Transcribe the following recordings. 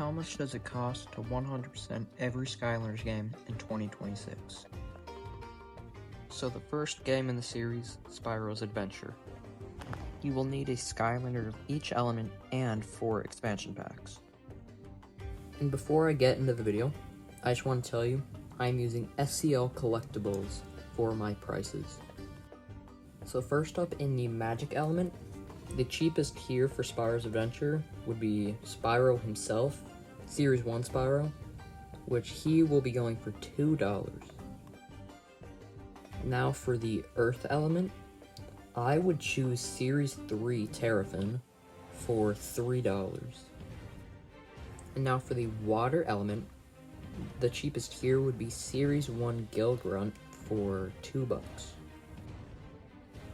How much does it cost to 100% every Skylanders game in 2026? So the first game in the series, Spyro's Adventure. You will need a Skylander of each element and 4 expansion packs. And before I get into the video, I just want to tell you I'm using SCL Collectibles for my prices. So first up in the magic element, the cheapest here for Spyro's Adventure would be Spyro himself, Series 1 Spyro, which he will be going for $2. Now for the Earth element, I would choose Series 3 Terrafin for $3. And now for the Water element, the cheapest here would be Series 1 Gilgrunt for $2.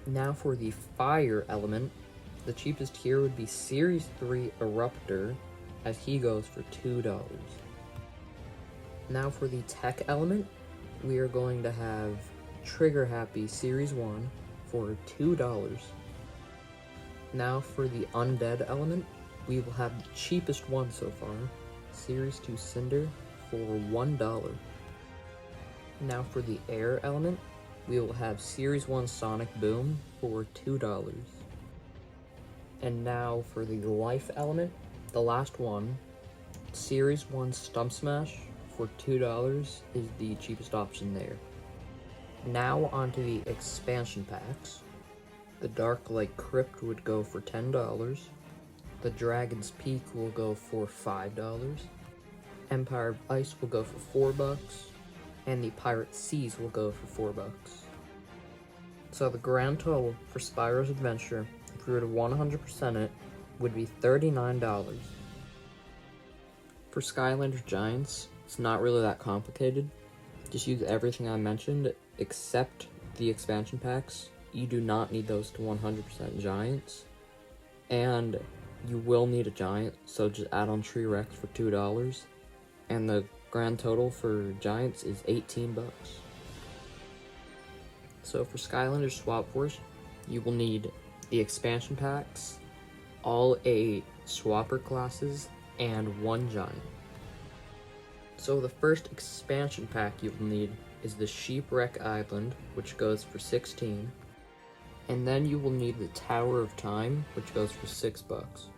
Now for the Fire element, the cheapest here would be Series 3 Eruptor, as he goes for $2. Now for the Tech element, we are going to have Trigger Happy Series 1 for $2. Now for the Undead element, we will have the cheapest one so far, Series 2 Cinder, for $1. Now for the Air element, we will have Series 1 Sonic Boom for $2. And now for the Life element, the last one, Series 1 Stump Smash for $2 is the cheapest option there. Now onto the expansion packs. The Dark Light Crypt would go for $10. The Dragon's Peak will go for $5. Empire of Ice will go for $4. And the Pirate Seas will go for $4. So the grand total for Spyro's Adventure, if we were to 100% it, would be $39. For Skylanders Giants, it's not really that complicated. Just use everything I mentioned except the expansion packs. You do not need those to 100% Giants. And you will need a Giant, so just add on Tree Rex for $2. And the grand total for Giants is $18. So for Skylanders Swap Force, you will need the expansion packs, all 8 swapper classes, and 1 giant. So the first expansion pack you will need is the Sheepwreck Island, which goes for $16. And then you will need the Tower of Time, which goes for $6.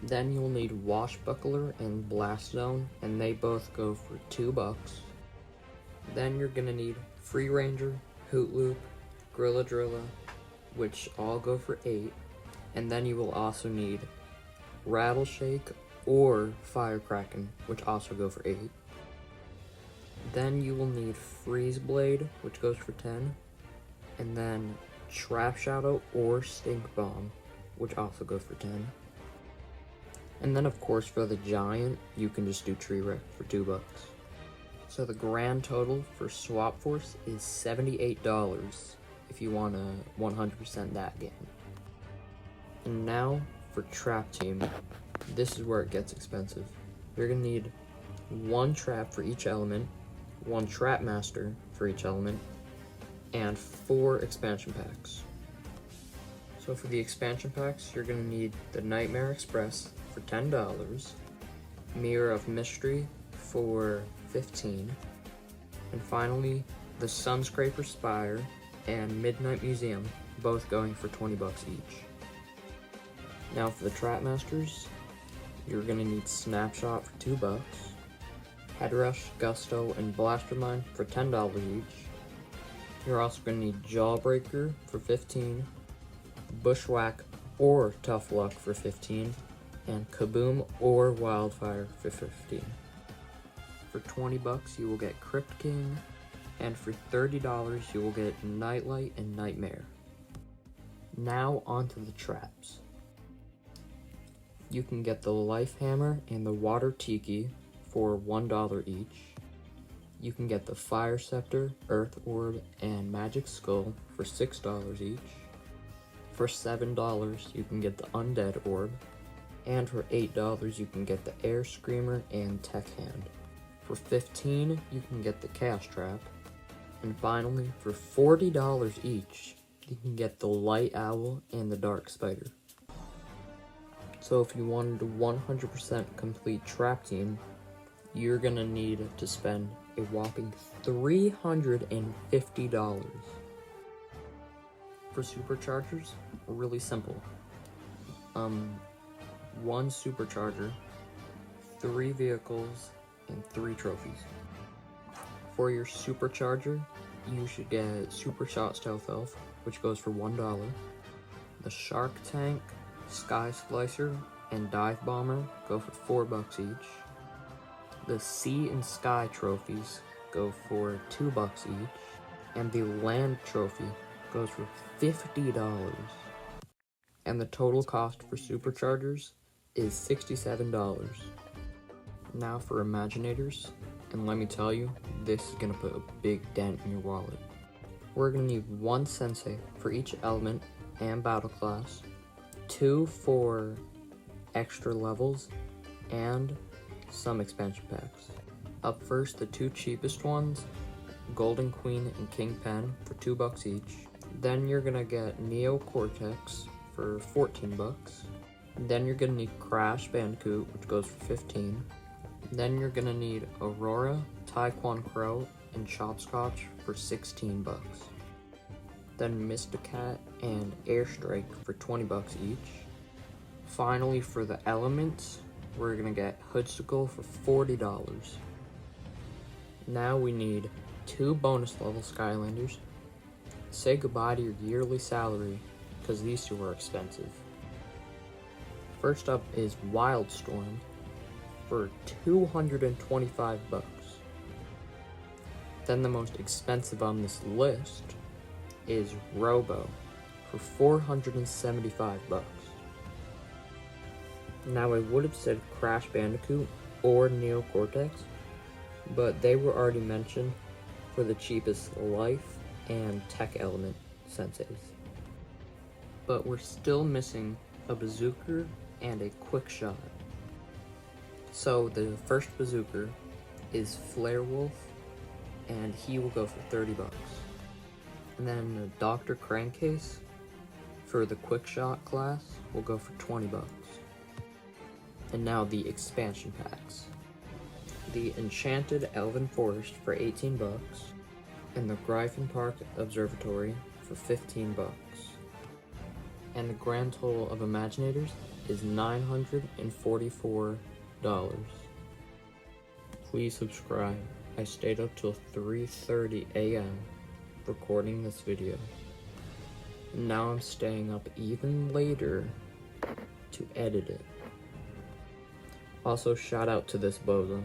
Then you'll need Washbuckler and Blast Zone, and they both go for $2. Then you're gonna need Free Ranger, Hoot Loop, Grilla Drilla, which all go for $8. And then you will also need Rattleshake or Firecracken, which also go for $8. Then you will need Freeze Blade, which goes for $10. And then Trap Shadow or Stink Bomb, which also go for $10. And then of course for the Giant, you can just do Tree Wreck for $2. So the grand total for Swap Force is $78 if you want to 100% that game. And now for Trap Team, this is where it gets expensive. You're going to need 1 trap for each element, 1 Trap Master for each element, and 4 expansion packs. So for the expansion packs, you're going to need the Nightmare Express for $10, Mirror of Mystery for $15, and finally the Sunscraper Spire and Midnight Museum, both going for $20 each. Now for the Trap Masters, you're going to need Snapshot for $2, Headrush, Gusto, and Blastermine for $10 each. You're also going to need Jawbreaker for $15, Bushwhack or Tough Luck for $15, and Kaboom or Wildfire for $15. For $20 you will get Crypt King, and for $30 you will get Nightlight and Nightmare. Now onto the traps. You can get the Life Hammer and the Water Tiki for $1 each. You can get the Fire Scepter, Earth Orb, and Magic Skull for $6 each. For $7 you can get the Undead Orb, and for $8 you can get the Air Screamer and Tech Hand. For $15 you can get the Chaos Trap, and finally for $40 each you can get the Light Owl and the Dark Spider. So if you wanted to 100% complete Trap Team, you're gonna need to spend a whopping $350. For superchargers, really simple. One supercharger, 3 vehicles, and 3 trophies. For your supercharger, you should get Super Shot Stealth Elf, which goes for $1. The Shark Tank, Sky Slicer, and Dive Bomber go for $4 each. The Sea and Sky trophies go for $2 each. And the Land trophy goes for $50. And the total cost for superchargers is $67. Now for Imaginators, and let me tell you, this is gonna put a big dent in your wallet. We're gonna need 1 sensei for each element and battle class, 2 for extra levels, and some expansion packs. Up first, the 2 cheapest ones, Golden Queen and Kingpin for $2 each. Then you're gonna get Neo Cortex for $14. Then you're gonna need Crash Bandicoot, which goes for $15. Then you're gonna need Aurora, Taekwon Crow, and Chopscotch for $16. Then Mysticat and Airstrike for $20 each. Finally, for the elements, we're gonna get Hoodsicle for $40. Now we need 2 bonus level Skylanders. Say goodbye to your yearly salary, because these 2 are expensive. First up is Wildstorm for $225. Then the most expensive on this list is Robo for $475. Now I would have said Crash Bandicoot or Neo Cortex, but they were already mentioned for the cheapest Life and Tech Element senseis. But we're still missing a Bazooker and a Quick Shot. So the first Bazooker is Flare Wolf, and he will go for $30. And then the Dr. Crankcase for the Quick Shot class will go for $20. And now the expansion packs. The Enchanted Elven Forest for $18, and the Gryphon Park Observatory for $15. And the grand total of Imaginators is $944. Please subscribe. I stayed up till 3:30 a.m. recording this video. And now I'm staying up even later to edit it. Also, shout out to this bozo.